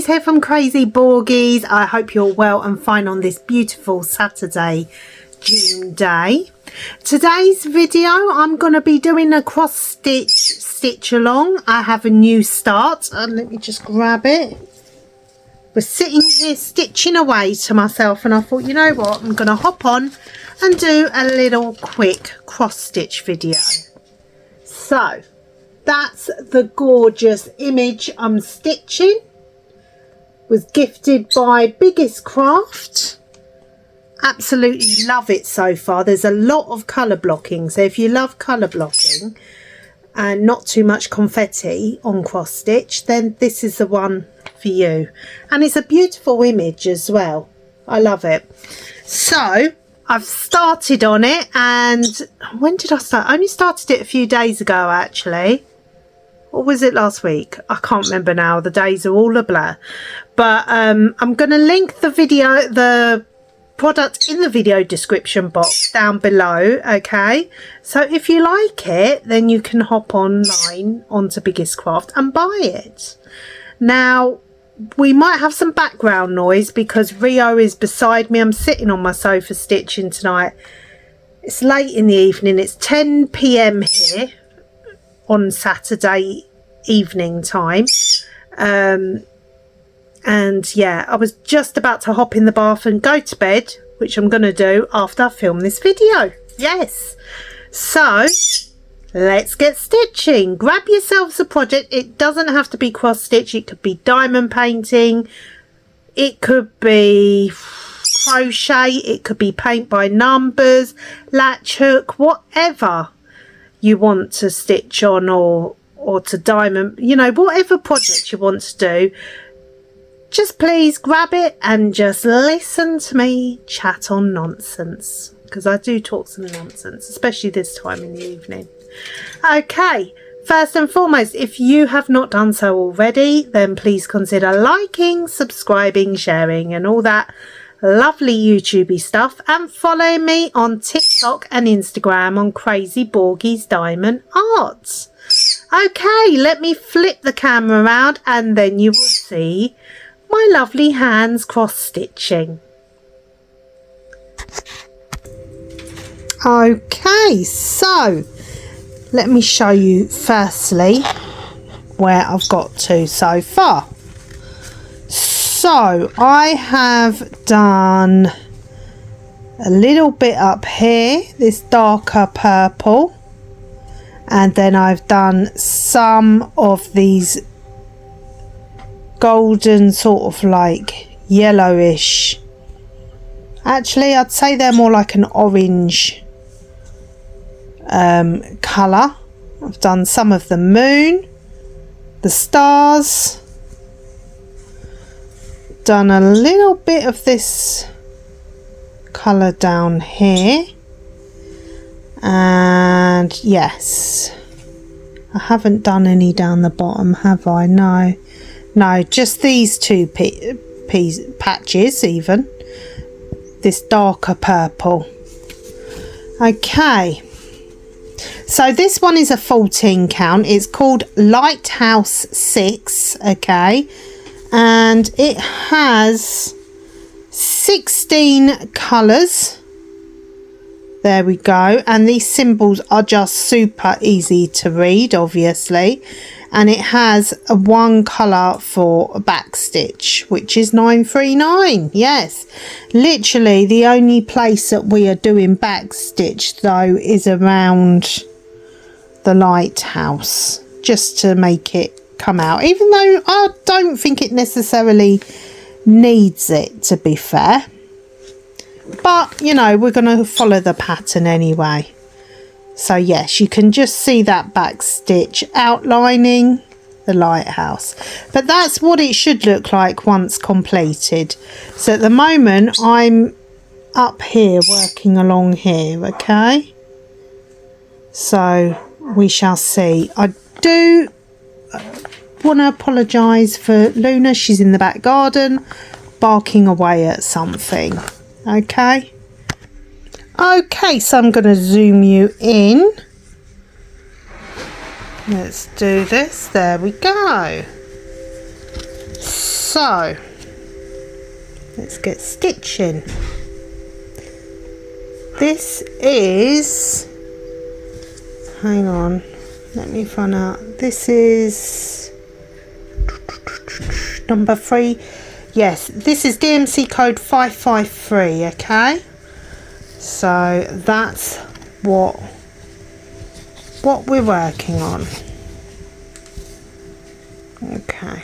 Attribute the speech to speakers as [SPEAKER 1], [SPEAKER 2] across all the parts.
[SPEAKER 1] Louise here from Crazy Borgies. I hope you're well and fine on this beautiful Saturday, June day. Today's video, I'm going to be doing a cross stitch along. I have a new start. Let me just grab it. We're sitting here stitching away to myself, and I thought, you know what, I'm going to hop on and do a little quick cross stitch video. So that's the gorgeous image I'm stitching. Was gifted by Biggestcraft. Absolutely love it so far. There's a lot of colour blocking, so if you love colour blocking and not too much confetti on cross stitch, then this is the one for you. And it's a beautiful image as well. I love it. So I've started on it, and when did I start? I only started it a few days ago actually. Or was it last week? I can't remember now. The days are all a blur. But I'm going to link the video, the product in the video description box down below. Okay. So if you like it, then you can hop online onto Biggestcraft and buy it. Now, we might have some background noise because Rio is beside me. I'm sitting on my sofa stitching tonight. It's late in the evening. It's 10 PM here on Saturday evening time, and yeah, I was just about to hop in the bath and go to bed, which I'm going to do after I film this video. Yes, so let's get stitching. Grab yourselves a project. It doesn't have to be cross stitch. It could be diamond painting, it could be crochet, it could be paint by numbers, latch hook, whatever you want to stitch on, or to diamond, you know, whatever project you want to do. Just please grab it and just listen to me chat on nonsense, because I do talk some nonsense, especially this time in the evening. Okay, first and foremost, if you have not done so already, then please consider liking, subscribing, sharing and all that lovely YouTubey stuff, and follow me on TikTok and Instagram on Crazy Borgies Diamond Arts. Okay, let me flip the camera around and then you will see my lovely hands cross stitching. Okay, so let me show you firstly where I've got to so far. So I have done a little bit up here, this darker purple, and then I've done some of these golden sort of like yellowish, actually I'd say they're more like an orange colour. I've done some of the moon, the stars, done a little bit of this colour down here, and yes, I haven't done any down the bottom, have I? No, just these two patches, even this darker purple. Okay, so this one is a 14 count. It's called Lighthouse 6. Okay, and it has 16 colours. There we go, and these symbols are just super easy to read, obviously, and it has a one colour for a back stitch, which is 939. Yes, literally the only place that we are doing back stitch though is around the lighthouse, just to make it come out, even though I don't think it necessarily needs it, to be fair, but you know, we're going to follow the pattern anyway. So yes, you can just see that back stitch outlining the lighthouse, but that's what it should look like once completed. So at the moment I'm up here working along here. Okay, so we shall see. I do want to apologise for Luna. She's in the back garden barking away at something. Okay, so I'm going to zoom you in. Let's do this. There we go. So let's get stitching. This is, hang on, let me find out. This is number 3. Yes, this is DMC code 553. Okay, so that's what we're working on. Okay.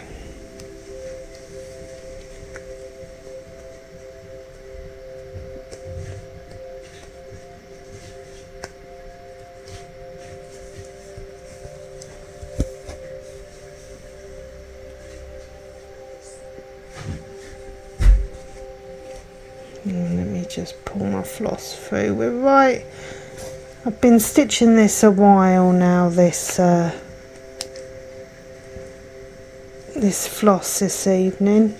[SPEAKER 1] Let me just pull my floss through. We're right. I've been stitching this a while now, this floss this evening.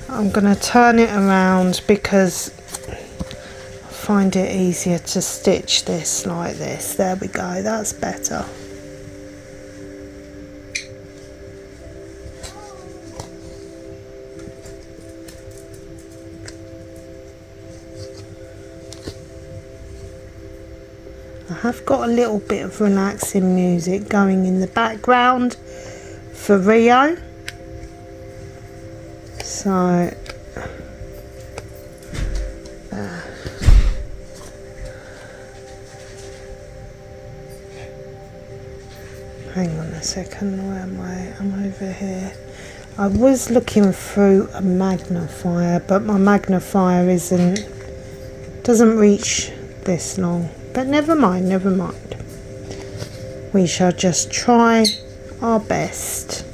[SPEAKER 1] I'm going to turn it around because I find it easier to stitch this like this. There we go, that's better. I have got a little bit of relaxing music going in the background for Rio. So hang on a second, where am I? I'm over here. I was looking through a magnifier, but my magnifier doesn't reach this long. But never mind, never mind. We shall just try our best.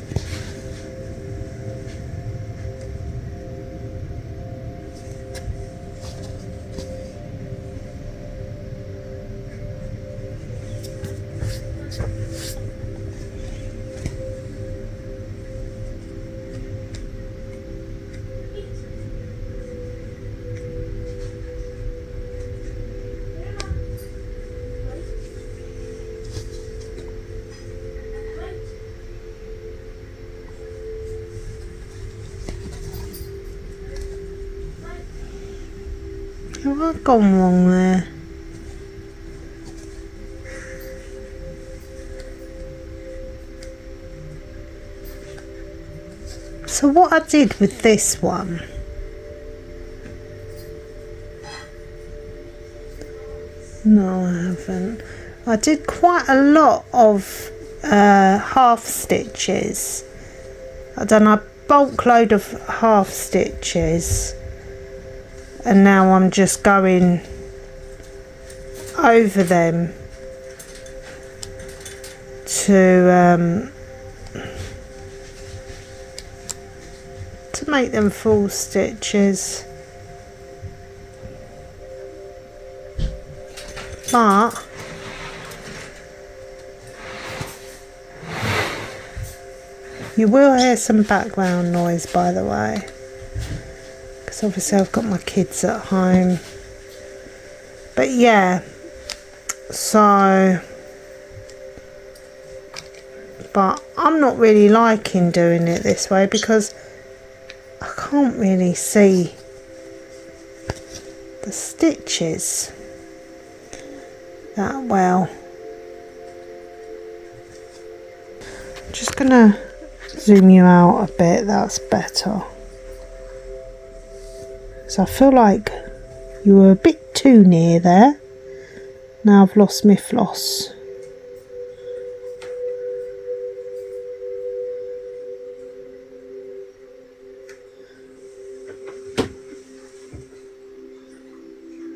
[SPEAKER 1] Have I gone wrong there? So what I did with this one, no I haven't, I did quite a lot of half stitches. I've done a bulk load of half stitches, and now I'm just going over them to make them full stitches. But you will hear some background noise, by the way, because obviously I've got my kids at home. But yeah, so, but I'm not really liking doing it this way because I can't really see the stitches that well. I'm just gonna zoom you out a bit, that's better. So I feel like you were a bit too near there. Now I've lost my floss.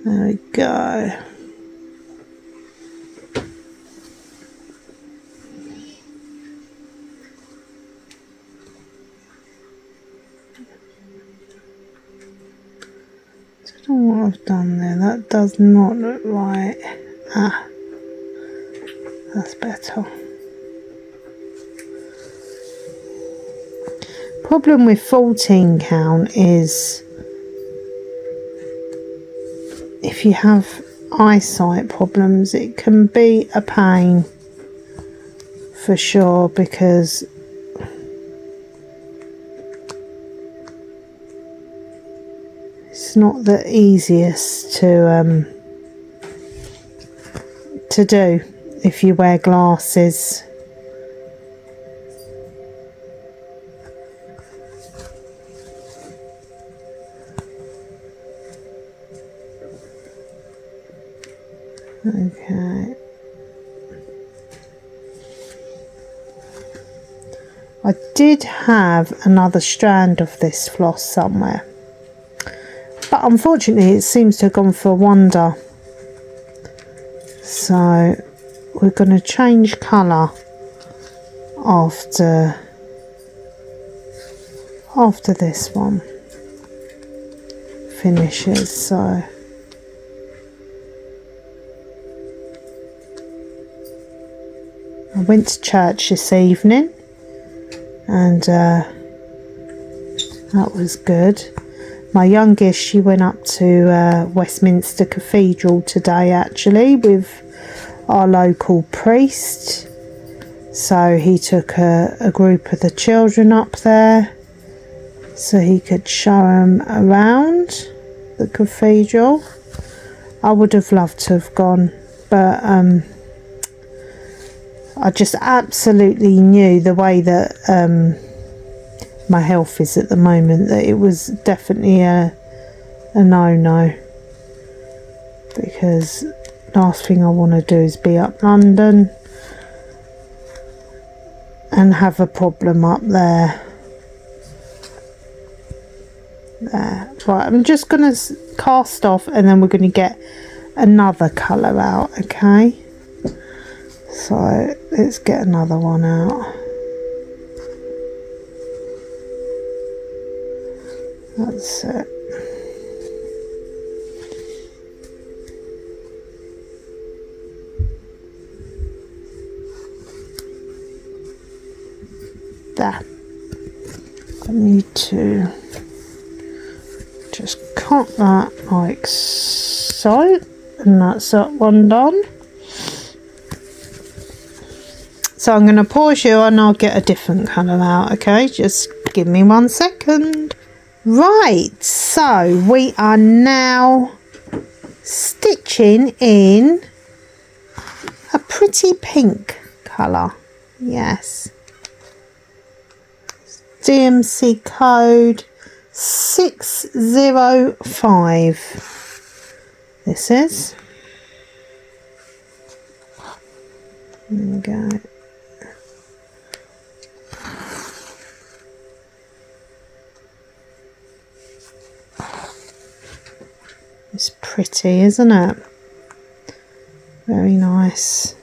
[SPEAKER 1] There we go. I don't know what I've done there. That does not look right. Ah, that's better. Problem with 14 count is if you have eyesight problems, it can be a pain for sure, because It's not the easiest to do if you wear glasses. Okay. I did have another strand of this floss somewhere, but unfortunately it seems to have gone for a wander. So we're going to change colour after this one finishes. So I went to church this evening and that was good. My youngest, she went up to Westminster Cathedral today actually with our local priest. So he took a group of the children up there so he could show them around the cathedral. I would have loved to have gone, but I just absolutely knew, the way that my health is at the moment, that it was definitely a no-no, because last thing I want to do is be up London and have a problem up there. There. Right, I'm just going to cast off and then we're going to get another colour out, okay? So let's get another one out. That's it. There. I need to just cut that like so, and that's that one done. So I'm going to pause you and I'll get a different colour out, okay? Just give me 1 second. Right, so we are now stitching in a pretty pink colour. Yes. DMC code 605. This is. There we go. It's pretty, isn't it? Very nice.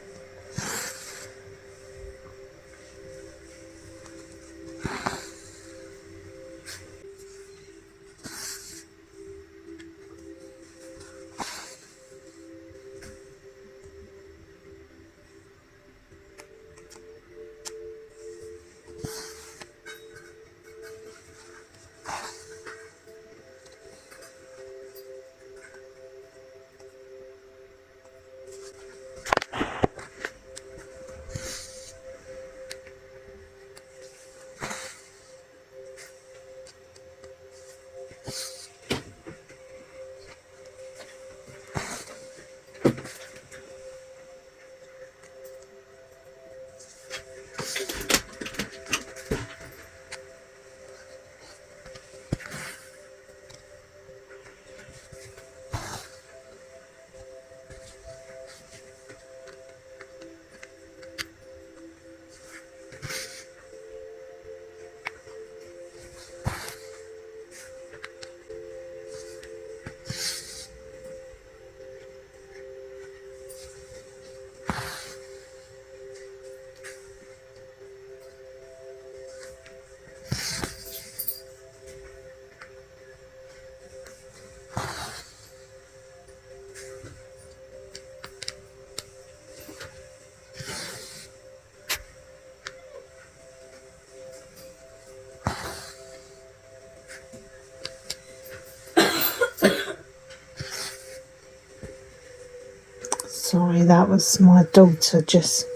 [SPEAKER 1] Sorry, that was my daughter just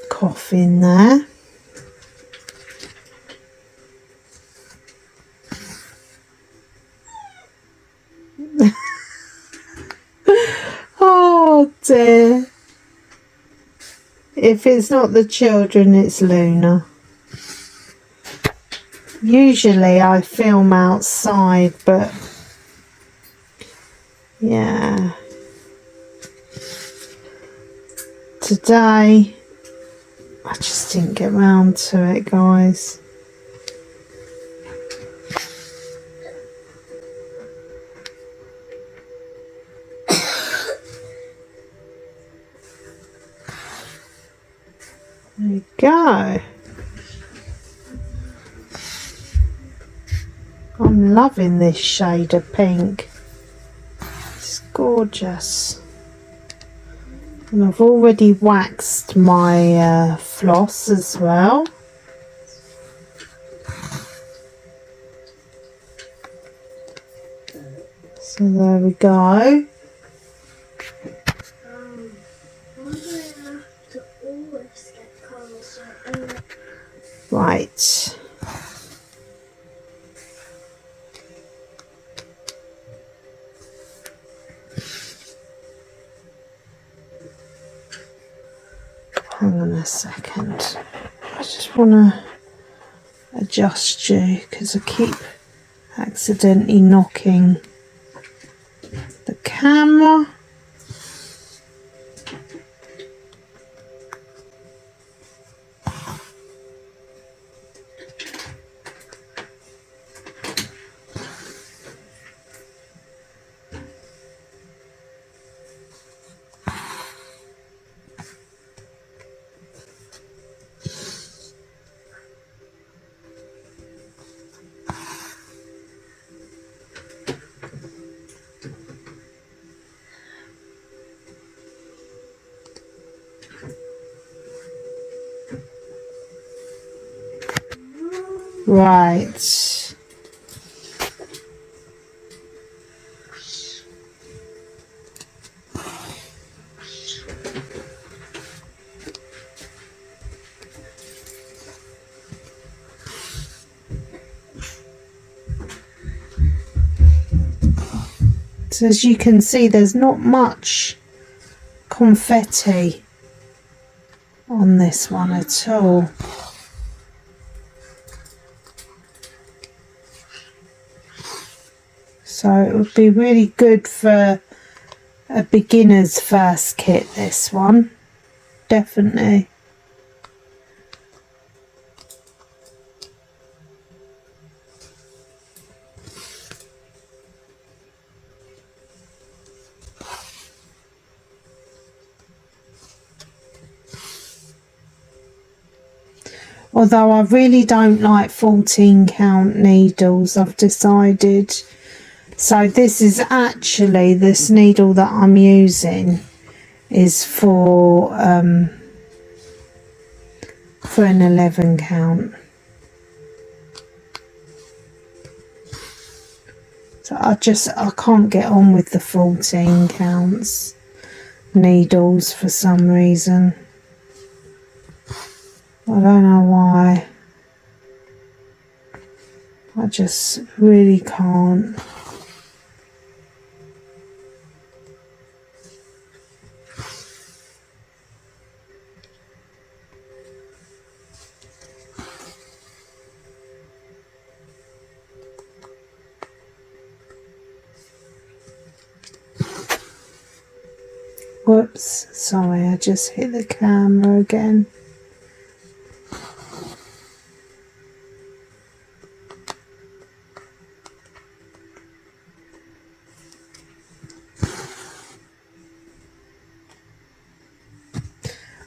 [SPEAKER 1] coughing there. Oh dear. If it's not the children, it's Luna. Usually I film outside, but yeah. Today, I just didn't get round to it, guys. There you go. I'm loving this shade of pink. It's gorgeous. And I've already waxed my floss as well. So there we go. Right. Hang on a second. I just want to adjust you because I keep accidentally knocking the camera. Right. So as you can see, there's not much confetti on this one at all. So it would be really good for a beginner's first kit, this one. Definitely. Although I really don't like 14 count needles, I've decided. So this is actually, this needle that I'm using is for an 11 count. So I can't get on with the 14 counts needles for some reason. I don't know why. I just really can't. Whoops, sorry, I just hit the camera again.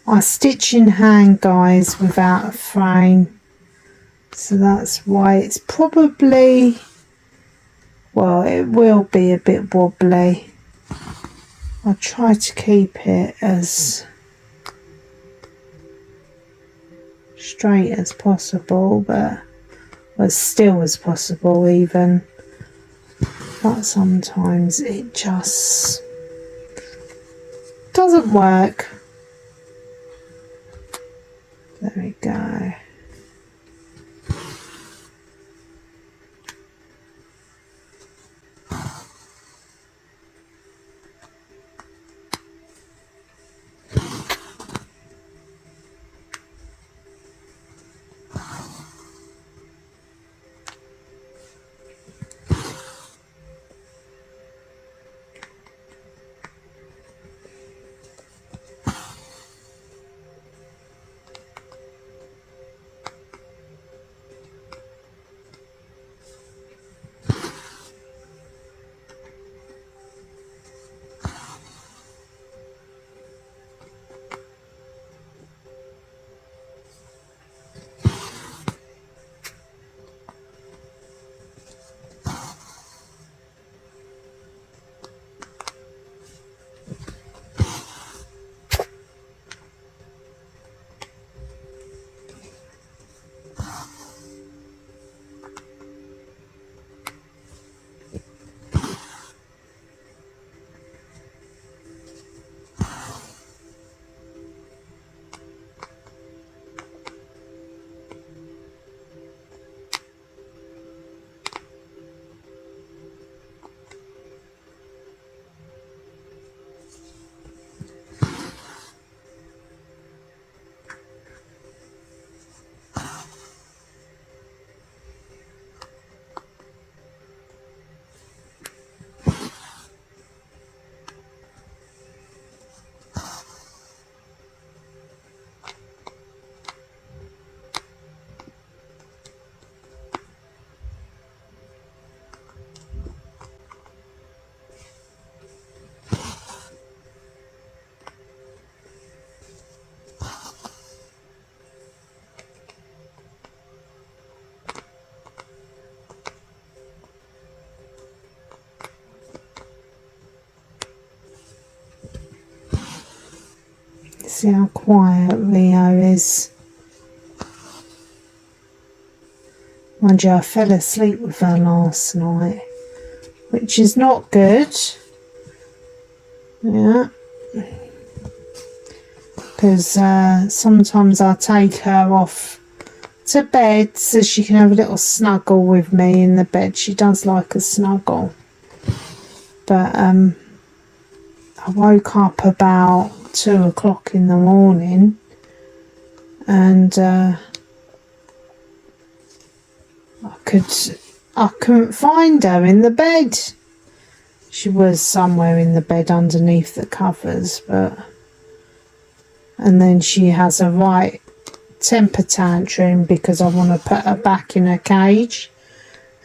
[SPEAKER 1] I stitch in hand, guys, without a frame, so that's why it's probably, well, it will be a bit wobbly. I'll try to keep it as straight as possible, but as still as possible even, but sometimes it just doesn't work. There we go. See how quiet Rio is. Mind you, I fell asleep with her last night, which is not good. Yeah. Because sometimes I take her off to bed so she can have a little snuggle with me in the bed. She does like a snuggle. But I woke up about 2 o'clock in the morning and I couldn't find her in the bed. She was somewhere in the bed underneath the covers, and then she has a right temper tantrum because I want to put her back in her cage,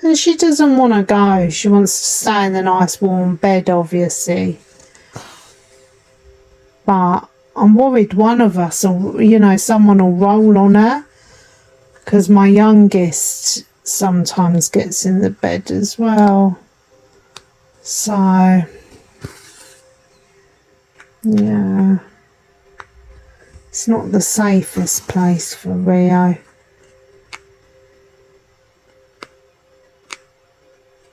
[SPEAKER 1] and she doesn't want to go. She wants to stay in the nice warm bed, obviously. But I'm worried one of us, or someone will roll on her, because my youngest sometimes gets in the bed as well. So yeah, it's not the safest place for Rio.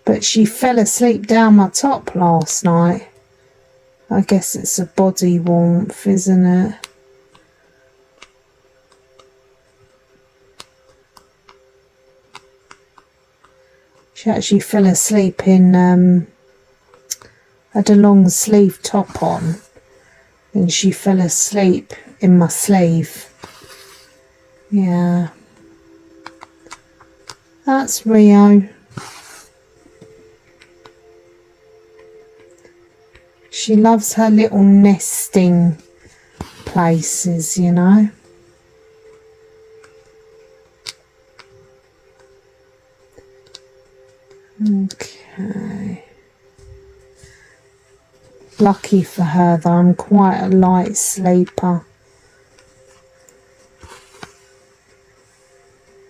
[SPEAKER 1] But she fell asleep down my top last night. I guess it's a body warmth, isn't it? She actually fell asleep in, had a long sleeve top on, and she fell asleep in my sleeve. Yeah. That's Rio. She loves her little nesting places, Okay. Lucky for her though, I'm quite a light sleeper.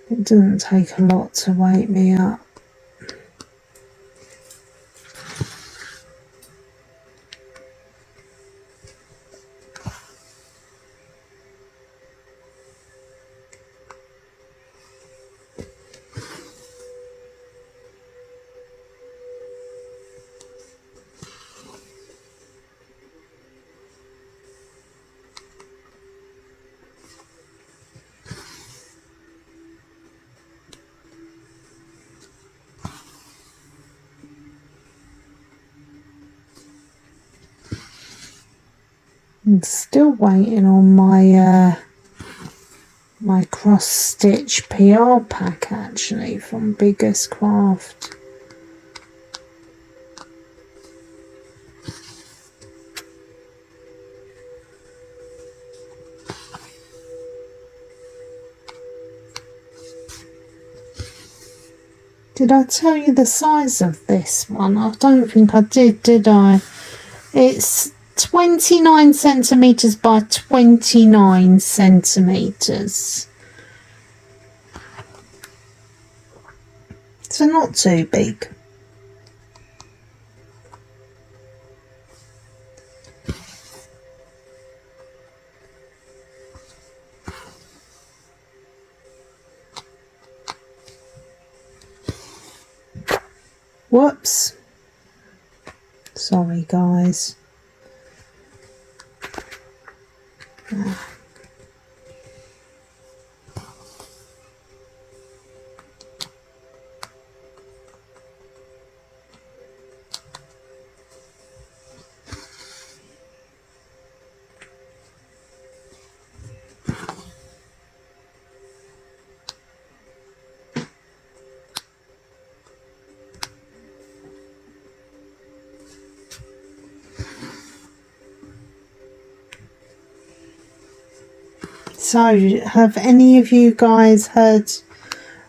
[SPEAKER 1] It doesn't take a lot to wake me up. I'm still waiting on my my cross stitch PR pack actually from Biggestcraft. Did I tell you the size of this one? I don't think I did I? It's 29 centimetres by 29 centimetres. So not too big. Whoops. Sorry guys. So, have any of you guys heard,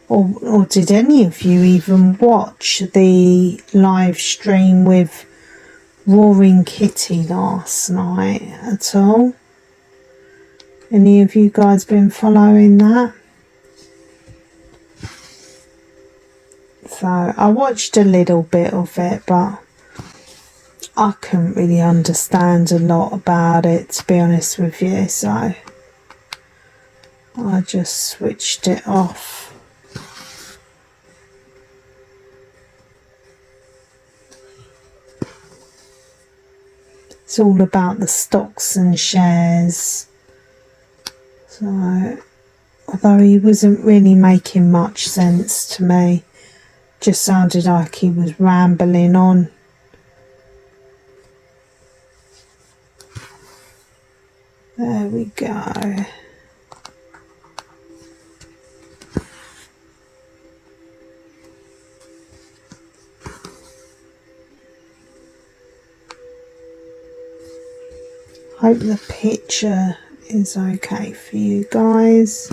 [SPEAKER 1] or did any of you even watch the live stream with Roaring Kitty last night at all? Any of you guys been following that? So, I watched a little bit of it, but I couldn't really understand a lot about it, to be honest with you, so I just switched it off. It's all about the stocks and shares. So, although he wasn't really making much sense to me, just sounded like he was rambling on. There we go. Hope the picture is okay for you guys.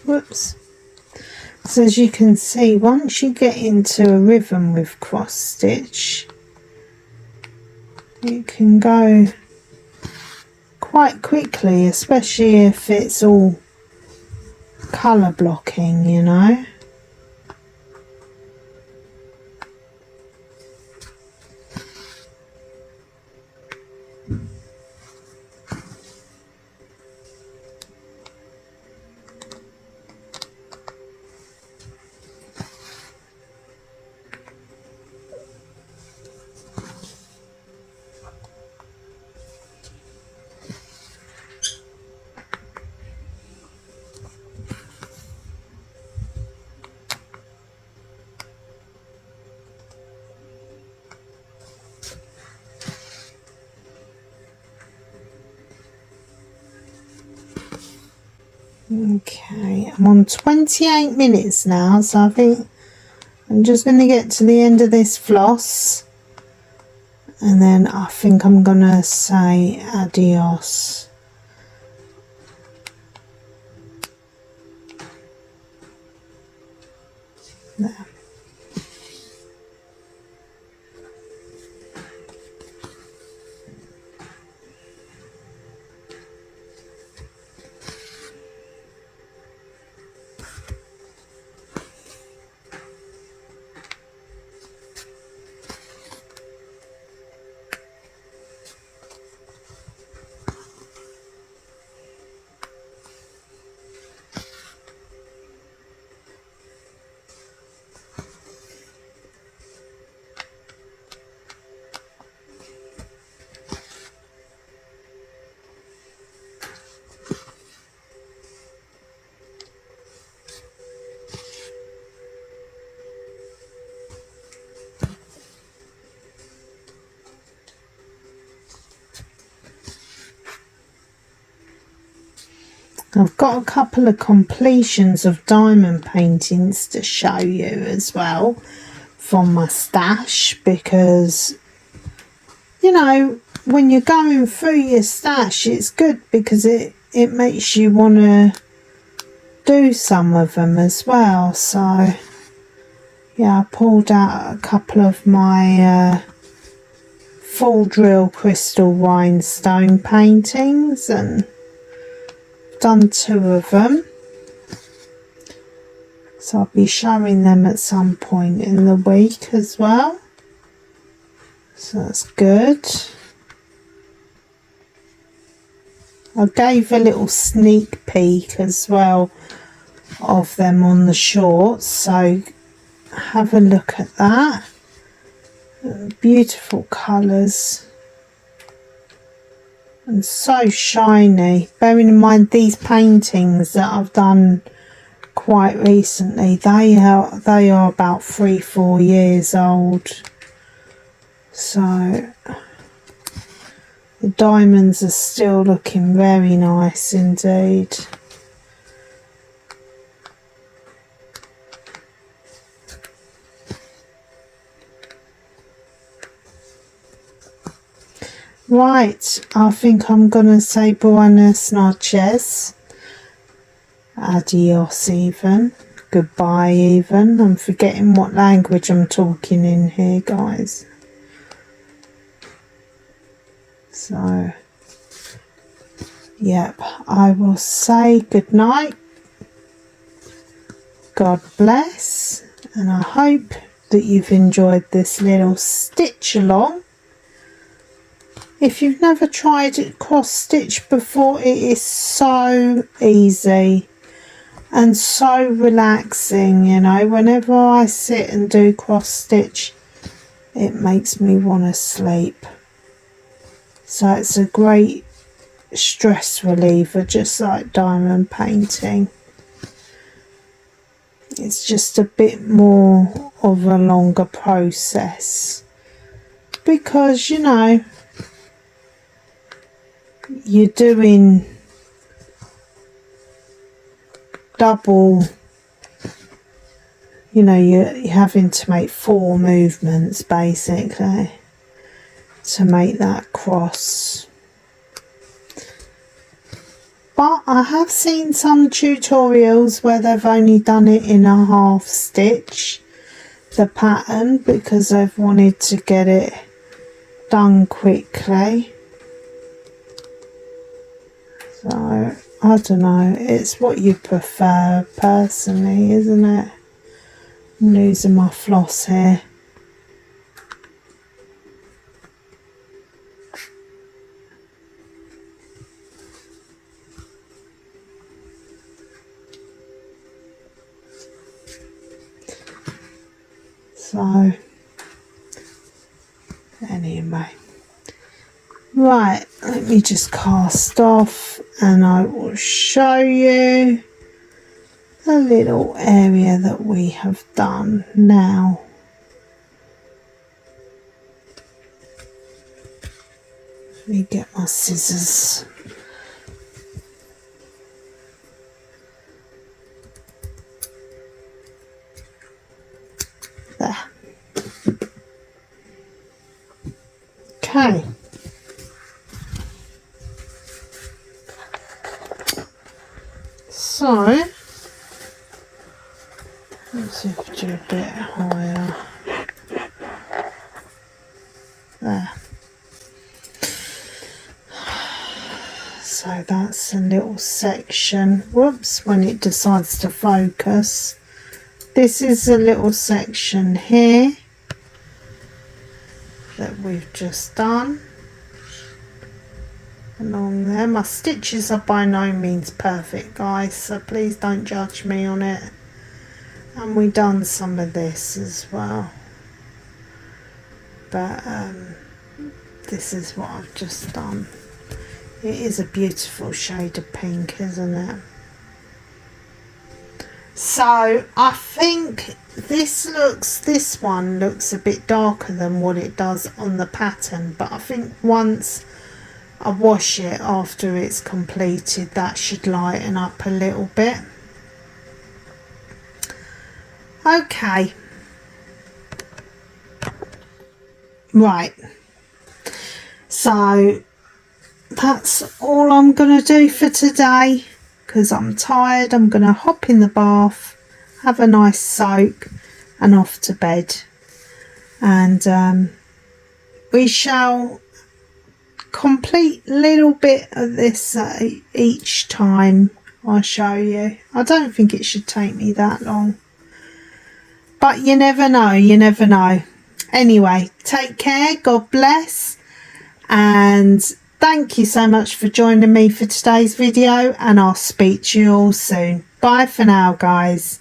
[SPEAKER 1] Whoops. So as you can see, once you get into a rhythm with cross stitch, it can go quite quickly, especially if it's all colour blocking, you know. Okay, I'm on 28 minutes now, so I think I'm just going to get to the end of this floss, and then I think I'm going to say adios. There. I've got a couple of completions of diamond paintings to show you as well from my stash, because, you know, when you're going through your stash, it's good because it makes you want to do some of them as well. So yeah, I pulled out a couple of my full drill crystal rhinestone paintings and done 2 of them, so I'll be showing them at some point in the week as well, so that's good. I gave a little sneak peek as well of them on the shorts, so have a look at that. Beautiful colours and so shiny. Bearing in mind these paintings that I've done quite recently, they are about 3-4 years old, so the diamonds are still looking very nice indeed. Right, I think I'm gonna say buenas noches, adios even, goodbye even. I'm forgetting what language I'm talking in here, guys. So, yep, I will say good night. God bless, and I hope that you've enjoyed this little stitch along. If you've never tried it cross stitch before, it is so easy and so relaxing, you know. Whenever I sit and do cross stitch, it makes me want to sleep. So it's a great stress reliever, just like diamond painting. It's just a bit more of a longer process because, you know, you're doing double, you know, you're having to make 4 movements basically to make that cross. But I have seen some tutorials where they've only done it in a half stitch, the pattern, because they've wanted to get it done quickly. So, I don't know, it's what you prefer personally, isn't it? I'm losing my floss here. So, anyway, right, let me just cast off and I will show you the little area that we have done now. Let me get my scissors. There. Okay. So, let's see if we do a bit higher. There. So that's a little section. Whoops, when it decides to focus. This is a little section here that we've just done along there. My stitches are by no means perfect, guys, so please don't judge me on it. And we've done some of this as well, but this is what I've just done. It is a beautiful shade of pink, isn't it? So I think this one looks a bit darker than what it does on the pattern, but I think once I wash it after it's completed, that should lighten up a little bit. Okay, right, so that's all I'm gonna do for today because I'm tired. I'm gonna hop in the bath, have a nice soak and off to bed, and we shall complete a little bit of this each time I show you. I don't think it should take me that long, but you never know, you never know. Anyway, take care, God bless, and thank you so much for joining me for today's video, and I'll speak to you all soon. Bye for now, guys.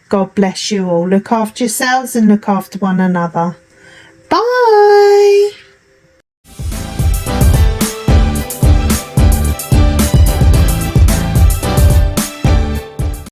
[SPEAKER 1] God bless you all. Look after yourselves and look after one another. Bye.